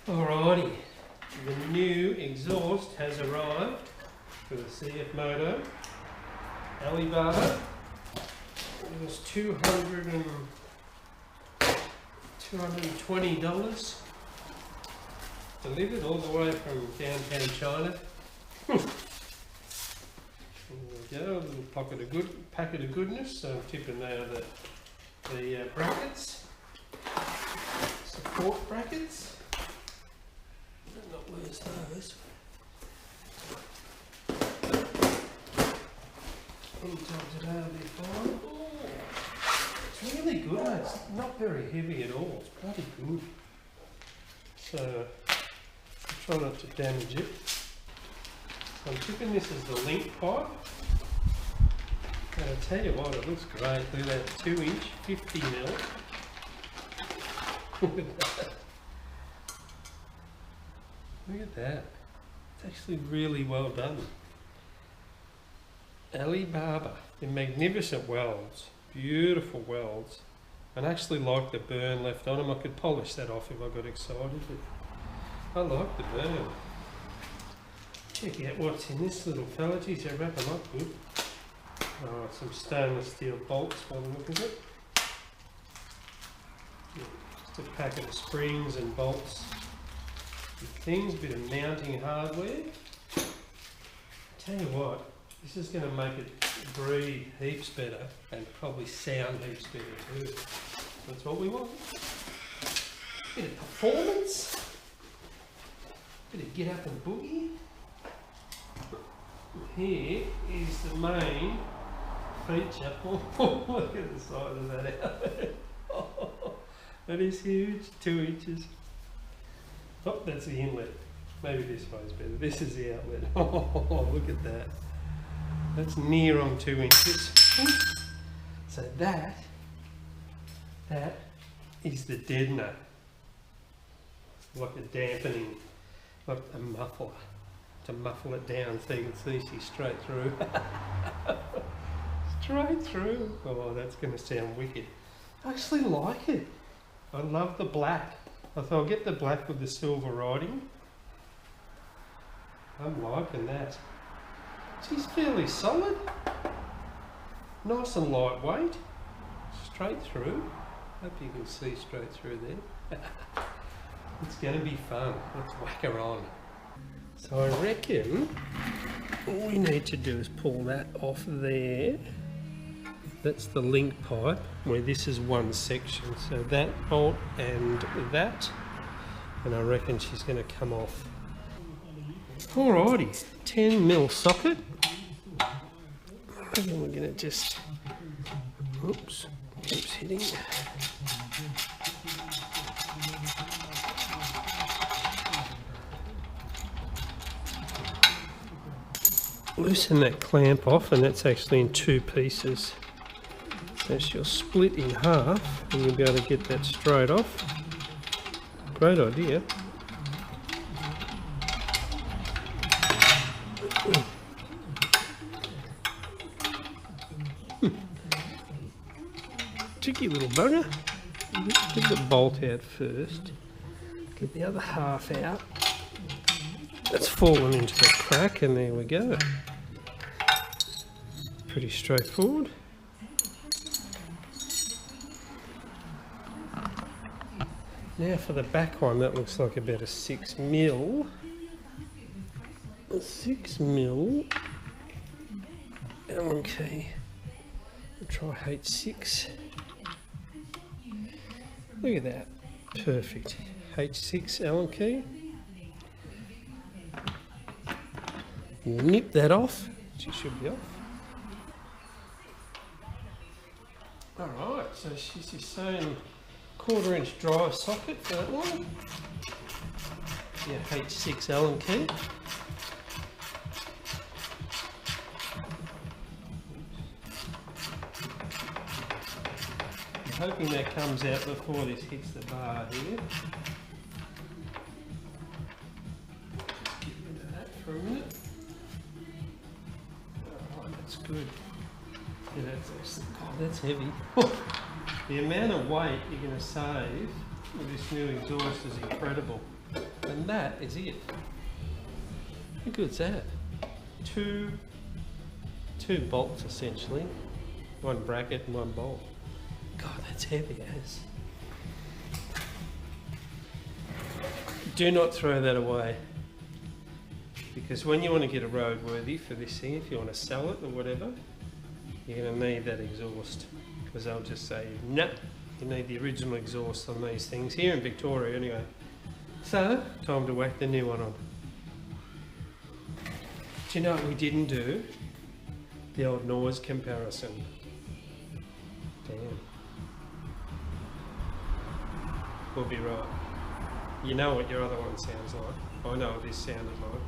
Alrighty, the new exhaust has arrived for the CFMOTO. Alibaba. It was $220. Delivered all the way from downtown China. There we go, a little packet of goodness. So I'm tipping now the brackets, support brackets. Not where's those? Sometimes it'll be fine. Oh, it's really good. It's not very heavy at all. It's bloody good. So I'll try not to damage it. So I'm tipping this as the link pipe. And I'll tell you what, it looks great. Look at that 2-inch, 50mm. Look at that. Look at that. It's actually really well done. Alibaba, in magnificent welds, beautiful welds. I actually like the burn left on them. I could polish that off if I got excited, but I like the burn. Check out what's in this little fella. Geez, they wrap them up good. Oh, some stainless steel bolts by the look of it. Just a packet of springs and bolts. Things, a bit of mounting hardware. Tell you what, this is going to make it breathe heaps better and probably sound heaps better too. That's what we want. Bit of performance, bit of get up and boogie. Here is the main feature. Look at the size of that out there. That is huge, 2 inches. Oh, that's the inlet. Maybe this one's better. This is the outlet. Oh, look at that. That's near on 2 inches. So that is the deadener. Like a dampening, like a muffler. To muffle it down so you can see she's straight through. Straight through. Oh, that's going to sound wicked. I actually like it. I love the black. I thought I'll get the black with the silver writing. I'm liking that. She's fairly solid. Nice and lightweight. Straight through. Hope you can see straight through there. It's going to be fun. Let's whack her on. So I reckon all we need to do is pull that off there. That's the link pipe, where this is one section. So that bolt and that. And I reckon she's going to come off. Alrighty, 10mm socket. And then we're going to just, oops, keeps hitting. Loosen that clamp off, and that's actually in 2 pieces. So she'll split in half and you'll be able to get that straight off. Great idea. Tricky little bugger. Get the bolt out first. Get the other half out. That's fallen into the crack, and there we go. Pretty straightforward. Now for the back one, that looks like about a 6mm. A 6mm Allen key. We'll try H6. Look at that. Perfect. H6 Allen key. You nip that off. She should be off. Alright, so she's the same 1/4 inch drive socket for that one. Your H6 Allen key. I'm hoping that comes out before this hits the bar here. Get rid of that for a minute. Alright, that's good. Yeah, that's heavy. The amount of weight you're going to save with this new exhaust is incredible. And that is it. How good's that? Two bolts essentially. One bracket and one bolt. God, that's heavy as. Do not throw that away. Because when you want to get a roadworthy for this thing, if you want to sell it or whatever, you're going to need that exhaust. Because they'll just say, no, you need the original exhaust on these things. Here in Victoria anyway. So, time to whack the new one on. Do you know what we didn't do? The old noise comparison. Damn. We'll be right. You know what your other one sounds like. I know what this sounded like.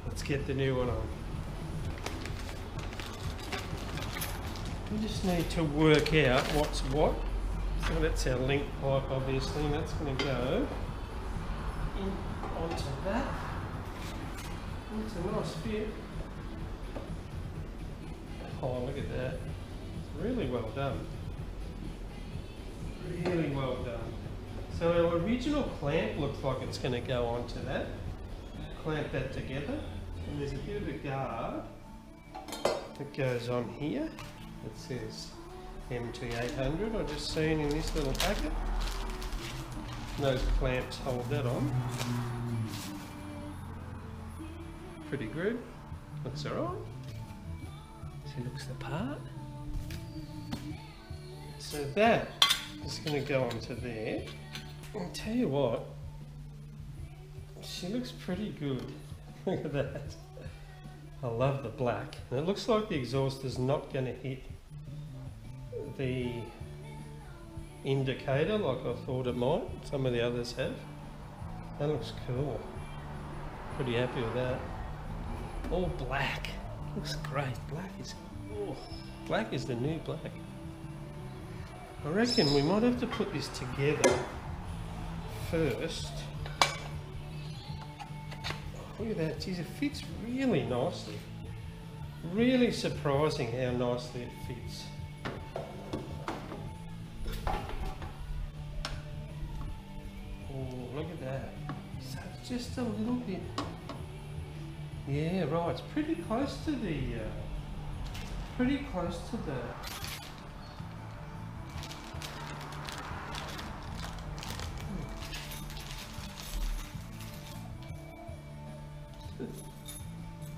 Let's get the new one on. We just need to work out what's what. So that's our link pipe obviously, and that's going to go in onto that. That's a nice fit. Oh, look at that. It's really well done. Really well done. So our original clamp looks like it's going to go onto that. Clamp that together. And there's a bit of a guard that goes on here. It says MT800, I've just seen in this little packet. Those clamps hold that on. Pretty good. Looks alright. So looks the part. So that is going to go onto there. I'll tell you what, she looks pretty good. Look at that. I love the black. And it looks like the exhaust is not going to hit the indicator like I thought it might. Some of the others have. That looks cool. Pretty happy with that. All black. Looks great. Black is the new black. I reckon we might have to put this together first. Look at that, geez, it fits really nicely. Really surprising how nicely it fits. Oh, look at that. So it's just a little bit. Yeah, right, it's pretty close to the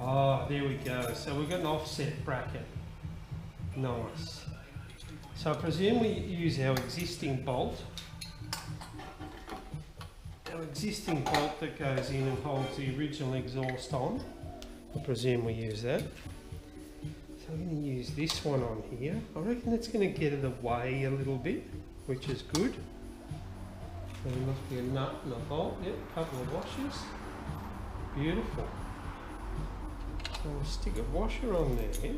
Oh, there we go. So we've got an offset bracket. Nice. So I presume we use our existing bolt. Our existing bolt that goes in and holds the original exhaust on. I presume we use that. So I'm going to use this one on here. I reckon that's going to get it away a little bit, which is good. There must be a nut and a bolt. Yep, a couple of washers. Beautiful. So I'll stick a washer on there,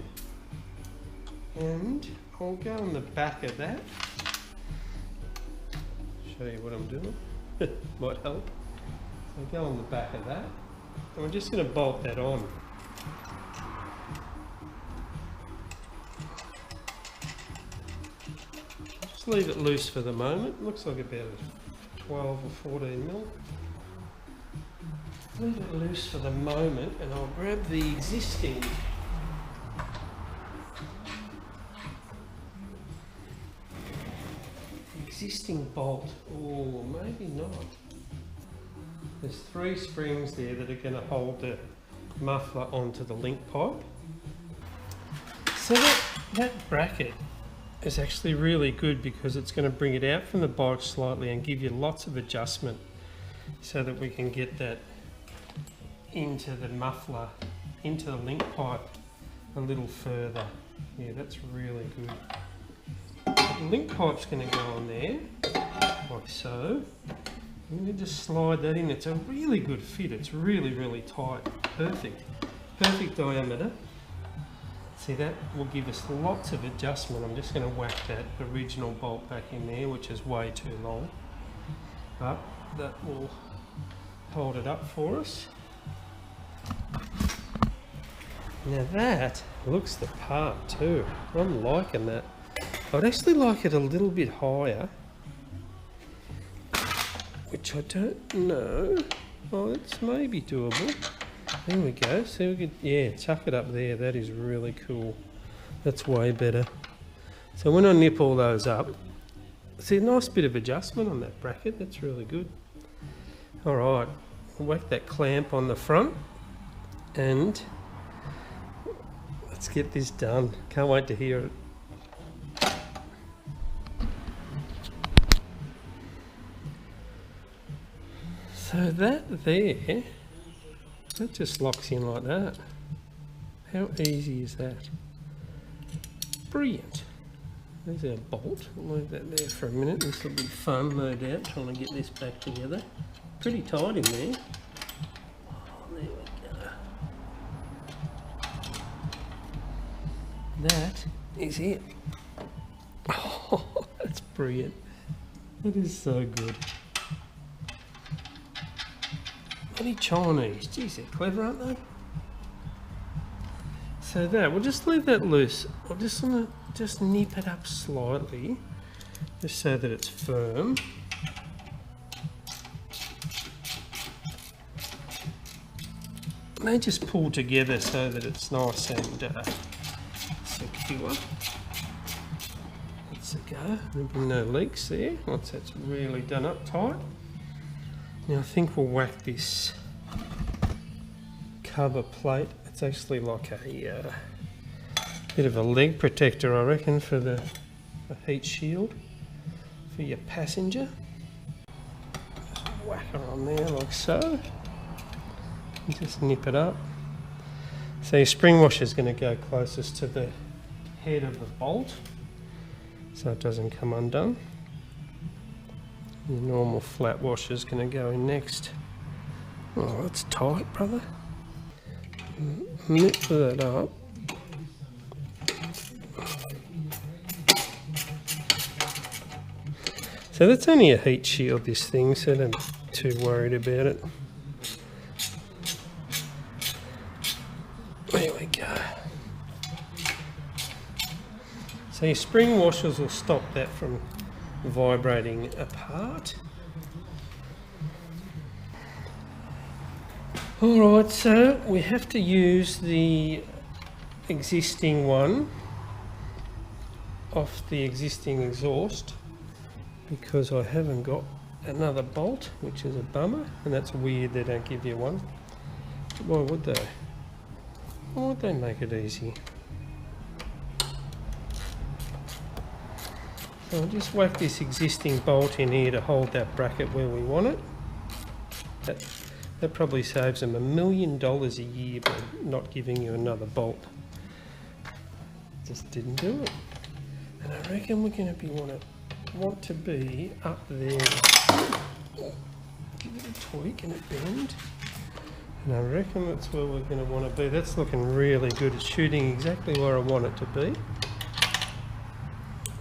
and I'll go on the back of that. Show you what I'm doing. Might help. I'll go on the back of that, and we're just going to bolt that on. Just leave it loose for the moment. Looks like about 12 or 14 mil. Leave it loose for the moment, and I'll grab the existing bolt. Oh, maybe not. There's 3 springs there that are going to hold the muffler onto the link pipe. So that bracket is actually really good because it's going to bring it out from the bike slightly and give you lots of adjustment so that we can get that into the muffler, into the link pipe a little further. Yeah, that's really good. The link pipe's going to go on there, like so. I'm going to just slide that in. It's a really good fit. It's really, really tight. Perfect. Perfect diameter. See, that will give us lots of adjustment. I'm just going to whack that original bolt back in there, which is way too long. But that will hold it up for us. Now that looks the part too. I'm liking that. I'd actually like it a little bit higher. which I don't know. Oh, it's maybe doable. There we go. See, we could, yeah, chuck it up there. That is really cool. That's way better. So when I nip all those up, see a nice bit of adjustment on that bracket. That's really good. All right, whack that clamp on the front and let's get this done. Can't wait to hear it. So that there, that just locks in like that. How easy is that? Brilliant. There's our bolt. We'll leave that there for a minute. This will be fun, no doubt, trying to get this back together. Pretty tight in there. Oh, there we go. That is it. Oh, that's brilliant. That is so good. Bloody Chinese. Geez, they're clever, aren't they? So that, we'll just leave that loose. I'm just going to just nip it up slightly, just so that it's firm. And they just pull together so that it's nice and secure. Let's go. There'll be no leaks there once that's really done up tight. Now I think we'll whack this cover plate. It's actually like a bit of a leg protector, I reckon, for the heat shield for your passenger. Just whack it on there like so. And just nip it up. So your spring washer is going to go closest to the head of the bolt, so it doesn't come undone. Your normal flat washer is going to go in next. Oh, that's tight, brother. Nip that up. So that's only a heat shield, this thing, so don't be too worried about it. There we go. So your spring washers will stop that from vibrating apart. Alright, so we have to use the existing one off the existing exhaust because I haven't got another bolt, which is a bummer, and that's weird they don't give you one. Why would they? Why would they make it easy? So I'll just whack this existing bolt in here to hold that bracket where we want it. That probably saves them $1 million a year by not giving you another bolt. Just didn't do it. And I reckon we're going to be want to be up there. Give it a tweak and a bend. And I reckon that's where we're going to want to be. That's looking really good. It's shooting exactly where I want it to be.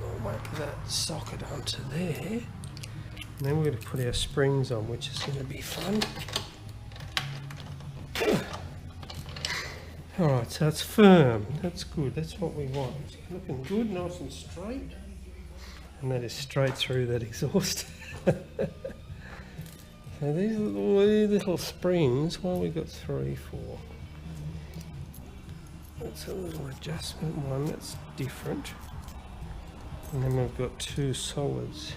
I'll whack that socket onto there. And then we're going to put our springs on, which is going to be fun. Alright, so it's firm. That's good. That's what we want. It's looking good, nice and straight. And that is straight through that exhaust. So these little springs, well, we've got 3, 4. That's a little adjustment one, that's different. And then we've got 2 solids.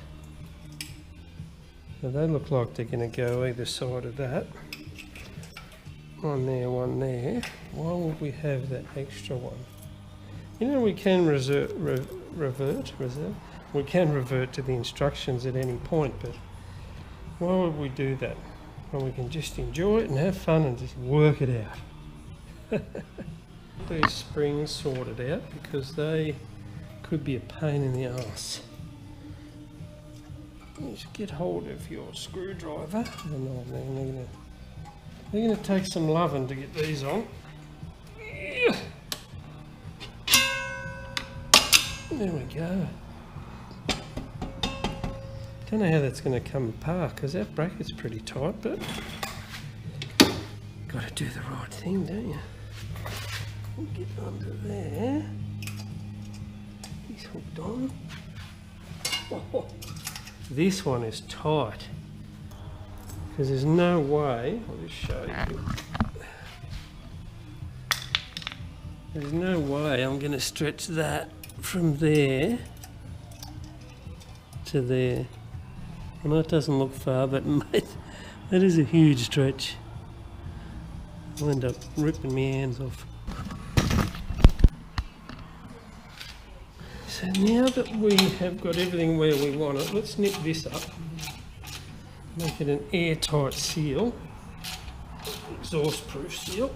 So they look like they're going to go either side of that. One there, one there. Why would we have that extra one? You know, we can revert. We can revert to the instructions at any point, but why would we do that? Well, we can just enjoy it and have fun and just work it out. These springs sorted out because they could be a pain in the arse. Just get hold of your screwdriver, and they're going to take some loving to get these on. There we go. Don't know how that's going to come apart because that bracket's pretty tight, but got to do the right thing, don't you? Get under there. He's hooked on. Oh, this one is tight. Because there's no way, I'll just show you. There's no way I'm going to stretch that from there to there. I know it doesn't look far, but mate, that is a huge stretch. I'll end up ripping my hands off. So now that we have got everything where we want it, let's nip this up. Make it an airtight seal, exhaust proof seal.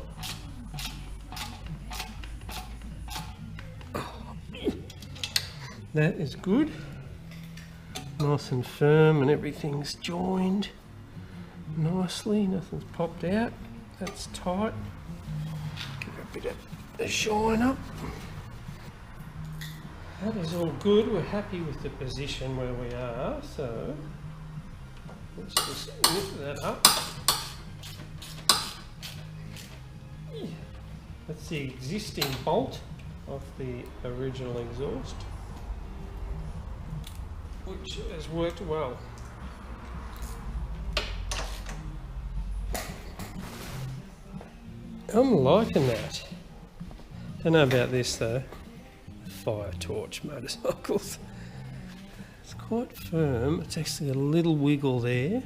That is good. Nice and firm and everything's joined nicely, nothing's popped out. That's tight. Give it a bit of a shine up. That is all good. We're happy with the position where we are, so let's just lift that up. That's the existing bolt of the original exhaust, which has worked well. I'm liking that. Don't know about this though. Fire torch motorcycles. It's quite firm. It's actually got a little wiggle there,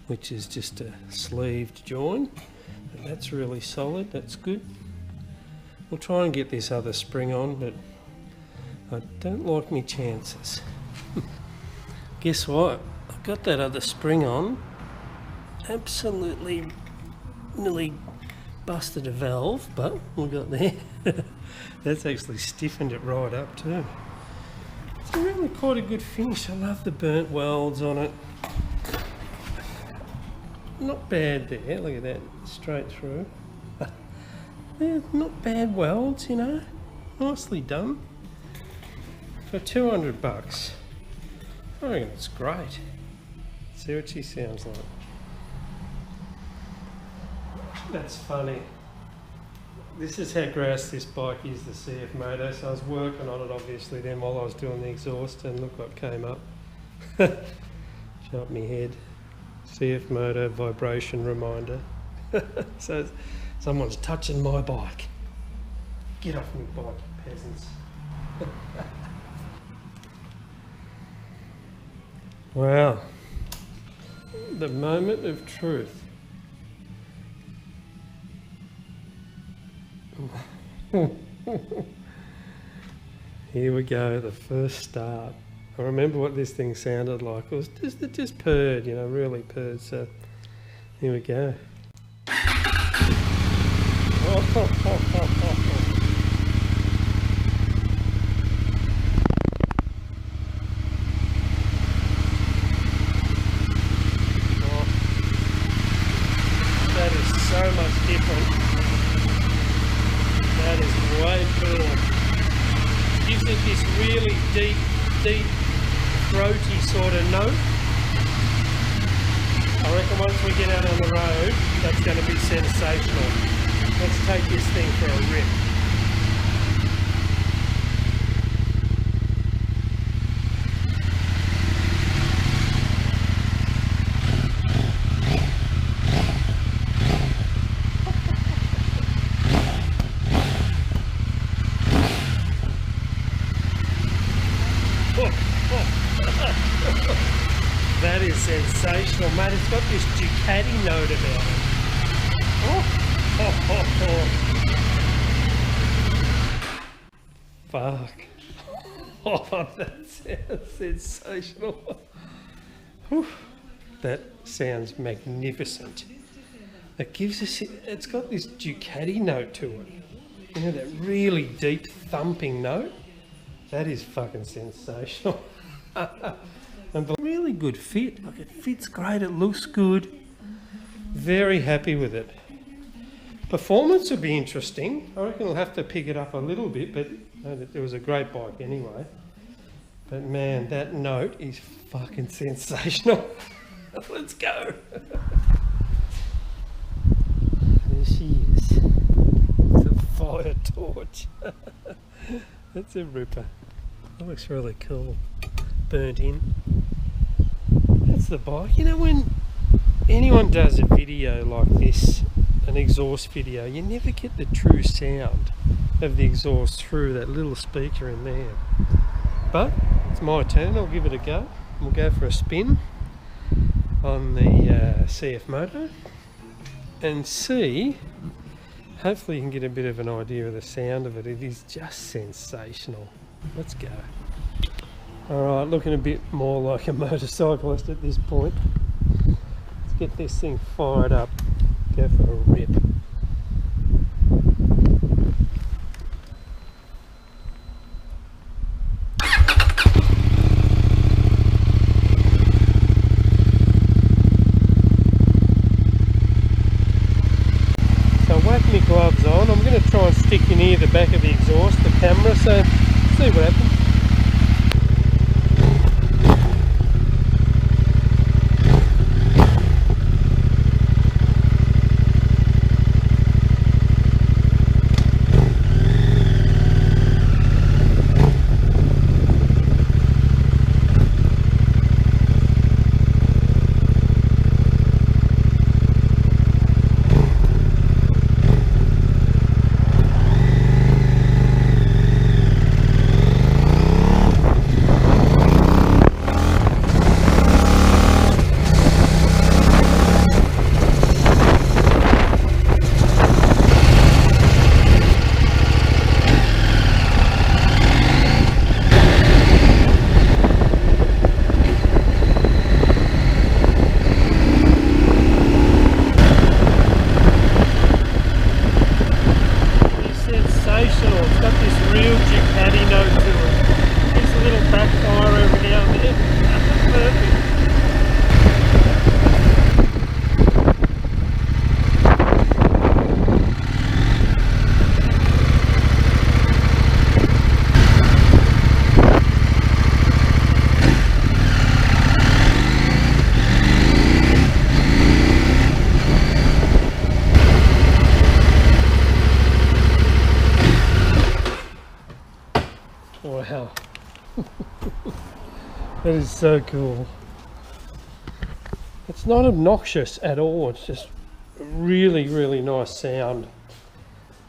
which is just a sleeved join. But that's really solid. That's good. We'll try and get this other spring on, but I don't like my chances. Guess what? I've got that other spring on. Absolutely nearly busted a valve, but we got there. That's actually stiffened it right up too. It's really quite a good finish. I love the burnt welds on it. Not bad there, look at that, straight through. They're not bad welds, you know, nicely done. For 200 bucks, I reckon it's great. See what she sounds like. That's funny. This is how gross this bike is, the CFMOTO. So I was working on it obviously then while I was doing the exhaust, and look what came up. Shut my head. CFMOTO vibration reminder. So someone's touching my bike. Get off my bike, you peasants. Wow. The moment of truth. Here we go, the first start. I remember what this thing sounded like. It was just purred, you know, really purred. So here we go. That is so much different. That is way cooler. Gives it this really deep, throaty sort of note. I reckon once we get out on the road, that's going to be sensational. Let's take this thing for a rip. That is sensational, mate. It's got this Ducati note about it. Fuck. Oh, that sounds sensational. Whew. That sounds magnificent. It gives us, it's got this Ducati note to it. You know, that really deep thumping note? That is fucking sensational. And really good fit. Like, it fits great, it looks good. Very happy with it. Performance will be interesting. I reckon I'll have to pick it up a little bit, but it was a great bike anyway. But man, that note is fucking sensational. Let's go. There she is. The fire torch. That's a ripper. That looks really cool. Burnt in. That's the bike. You know, when anyone does a video like this, an exhaust video, you never get the true sound of the exhaust through that little speaker in there. But it's my turn, I'll give it a go. We'll go for a spin on the CFMOTO and see, hopefully you can get a bit of an idea of the sound of it. It is just sensational. Let's go. Alright, looking a bit more like a motorcyclist at this point. Let's get this thing fired up, go for a rip. My gloves on. I'm going to try and stick you near the back of the exhaust, the camera, so see what happens. Wow. That is so cool. It's not obnoxious at all, it's just a really, really nice sound.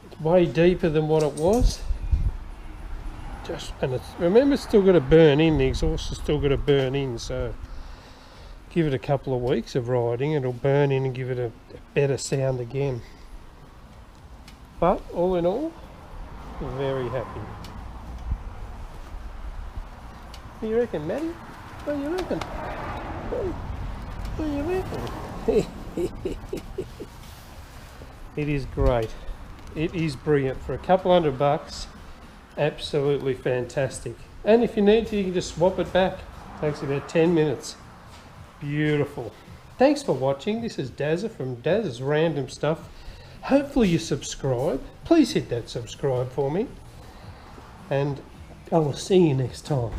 It's way deeper than what it was. And remember, it's still got to burn in, the exhaust has still got to burn in, so give it a couple of weeks of riding, it'll burn in and give it a better sound again. But all in all, very happy. What do you reckon, Matty? What do you reckon? What do you reckon? It is great. It is brilliant. For a couple $100, absolutely fantastic. And if you need to, you can just swap it back. Takes about 10 minutes. Beautiful. Thanks for watching. This is Dazza from Dazza's Random Stuff. Hopefully you subscribe. Please hit that subscribe for me. And I will see you next time.